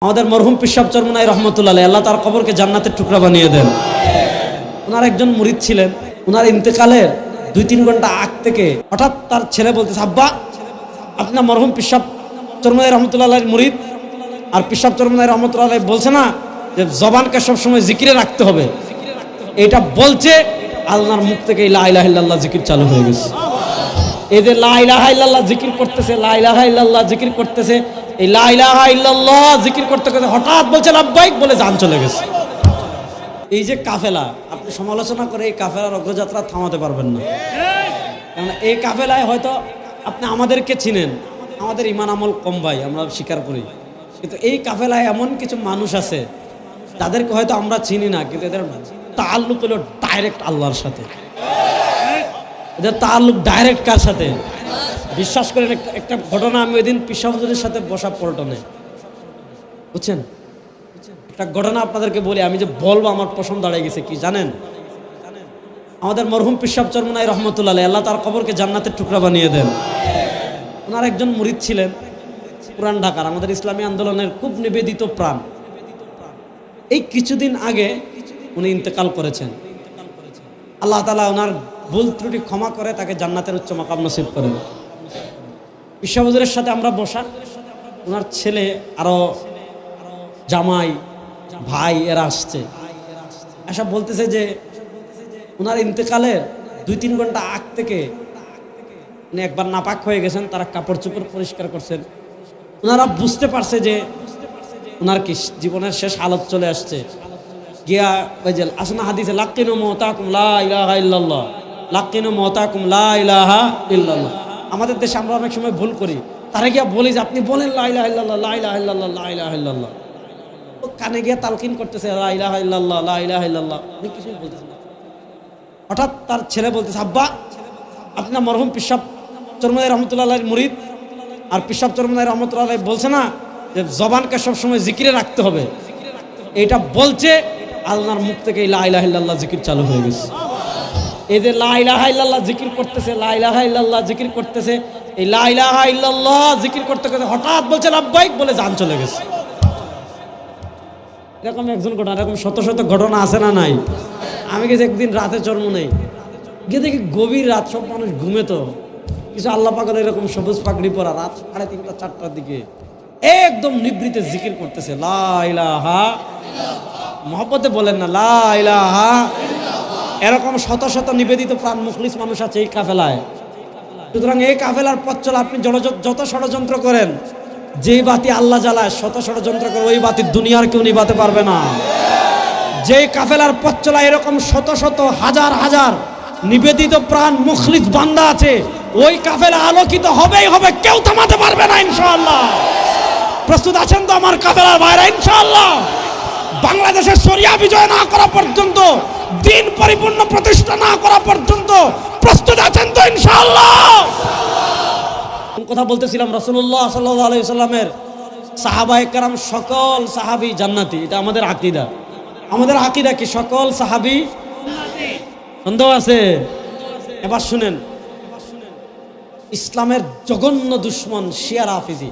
আমাদের মরহুম পিসাব চরমুনাই রহমতুল্লাহ আল্লাহ তার কবরকে জান্নাতের টুকরা বানিয়ে দেন। ওনার একজন মুরিদ ছিলেন, ওনার ইন্তেকালের 2-3 ঘন্টা আগ থেকে হঠাৎ তার ছেলে বলতেছে, আব্বা আপনার মরহুম পিসাব চরমুনাই রহমতুল্লাহ মুরিদ আর পিসাব চরমুনাই রহমতুল্লাহ বলছে না যে জবানকে সবসময় জিকিরে রাখতে হবে, এটা বলছে আল্লাহর মুখ থেকে লা ইলাহা ইল্লাল্লাহ জিকির চালু হয়ে গেছে। এই যে লা ইলাহা ইল্লাল্লাহ জিকির করতেছে, লা ইলাহা ইল্লাল্লাহ জিকির করতেছে, এই লা ইলাহা ইল্লাল্লাহ জিকির করতে করতে হঠাৎ বলছে লাব্বাইক বলে জান চলে গেছে। এই যে কাফেলা, আপনি সমালোচনা করে এই কাফেলার অগ্রযাত্রা থামাতে পারবেন না। কারণ এই কাফেলায় হয়তো আপনি আমাদেরকে চিনেন, আমাদের ইমান আমল কম ভাই, আমরা স্বীকার করি, কিন্তু এই কাফেলায় এমন কিছু মানুষ আছে তাদেরকে হয়তো আমরা চিনি না, কিন্তু এদের তাআল্লুক হলো ডাইরেক্ট আল্লাহর সাথে। এদের তাআল্লুক ডাইরেক্ট কার সাথে? বিশ্বাস করেন, একটা ঘটনা আমি ওই দিন পিসা হুজুরের সাথে বসা পল্টনে, বুঝছেন, একটা ঘটনা আপনাদেরকে বলি, আমি যে বলবো আমার পছন্দ দাঁড়িয়ে গেছে কি জানেন? আমাদের মরহুম পিসাব চরমুনাই রহমতুল্লাহ আল্লাহ তার কবরকে জান্নাতের টুকরা বানিয়ে দেন। ওনার একজন মুরিদ ছিলেন পুরান ঢাকার, আমাদের ইসলামী আন্দোলনের খুব নিবেদিত প্রাণ। এই কিছুদিন আগে উনি ইন্তেকাল করেছেন। আল্লাহ তাআলা ওনার ভুল ত্রুটি ক্ষমা করে তাকে জান্নাতের উচ্চ মাকাম নসিব করেন। পিসা হুজুরের সাথে আমরা বসা, ওনার ছেলে আরো জামাই ভাই এরা আসছে, এসব বলতেছে যে ওনার ইন্তেকালের 2-3 ঘন্টা আগ থেকে উনি একবার নাপাক হয়ে গেছেন, তারা কাপড় চোপড় পরিষ্কার করছেন। ওনারা বুঝতে পারছে যে ওনার কি জীবনের শেষ হালত চলে আসছে। গিয়া ওই যে আসনা হাদিসে লাক্কিনু মাওতাকুম লা ইলাহা ইল্লাল্লাহ, লাক্কিনু মাওতাকুম লা ইলাহা ইল্লাল্লাহ। আমাদের দেশে আমরা অনেক সময় ভুল করি, তারা গিয়া বলি যে আপনি বলেন লা ইলাহা ইল্লাল্লাহ, লা ইলাহা ইল্লাল্লাহ, লা ইলাহা ইল্লাল্লাহ। ও কানে গিয়া তালকিন করতেছে লা ইলাহা ইল্লাল্লাহ, লা ইলাহা ইল্লাল্লাহ, উনি কিছুই বলতেছে না। হঠাৎ তার ছেলে বলতেছে, আব্বা আপনার মরহুম পিসাব চরমুনাই রহমতুল্লাহ মুরিদ আর পিসাব চরমুনাই রহমতুল্লাহ বলছে না যে জবানকে সবসময় জিকিরে রাখতে হবে, এটা বলছে আল্লাহর মুখ থেকে লা ইলাহা ইল্লাল্লাহ জিকির চালু হয়ে গেছে। এই যে লা ইলাহা ইল্লাল্লাহ জিকির করতেছে, লা ইলাহা ইল্লাল্লাহ জিকির করতেছে, এই লা ইলাহা ইল্লাল্লাহ জিকির করতে করতে হঠাৎ বলছে লাব্বাইক বলে জান চলে গেছে। এরকম একজন ঘটনা, এরকম শত শত ঘটনা আছে না নাই? আমি গেছি একদিন রাতে চরমুনাই, গিয়ে দেখি গভীর রাত, সব মানুষ ঘুমেতো, কিছু আল্লাহ পাগল এরকম সবুজ পাগড়ি পরা, রাত 3:30-4টার দিকে একদম নিবৃতে জিকির করতেছে লা ইলাহা, মহব্বতে বলেন না লা ইলাহা। এরকম শত শত নিবেদিত প্রাণ মুখলিস মানুষ আছে এই কাফেলায়। সুতরাং এই কাফেলার পথ চলা, আপনি যত ষড়যন্ত্র করেন, যেই বাতি আল্লাহ জ্বালায়, শত ষড়যন্ত্র করে ওই বাতি দুনিয়ার কেউ নিভাতে পারবে না। যেই কাফেলার পথ চলা এরকম শত শত হাজার হাজার নিবেদিত প্রাণ মুখলিস বান্দা আছে, ওই কাফেলা আলোকিত হবেই হবে, কেউ থামাতে পারবে না ইনশাআল্লাহ। প্রস্তুত আছেন তো আমার কাফেলার ভাইরা? ইনশাআল্লাহ বাংলাদেশের শরিয়া বিজয় না করা পর্যন্ত, দিন পরিপূর্ণ প্রতিষ্ঠা না করা পর্যন্ত প্রস্তুত আছেন তো ইনশাআল্লাহ? কথা বলতেছিলাম, রাসূলুল্লাহ সাল্লাল্লাহু আলাইহি ওয়াসাল্লামের সাহাবায়ে কেরাম সকল সাহাবী জান্নাতি, এটা আমাদের আকীদা। আমাদের আকীদা কি সকল সাহাবী জান্নাতি? সন্দেহ আছে? এবার শুনেন, ইসলামের জঘন্য দুশমন শিয়া রাফিজি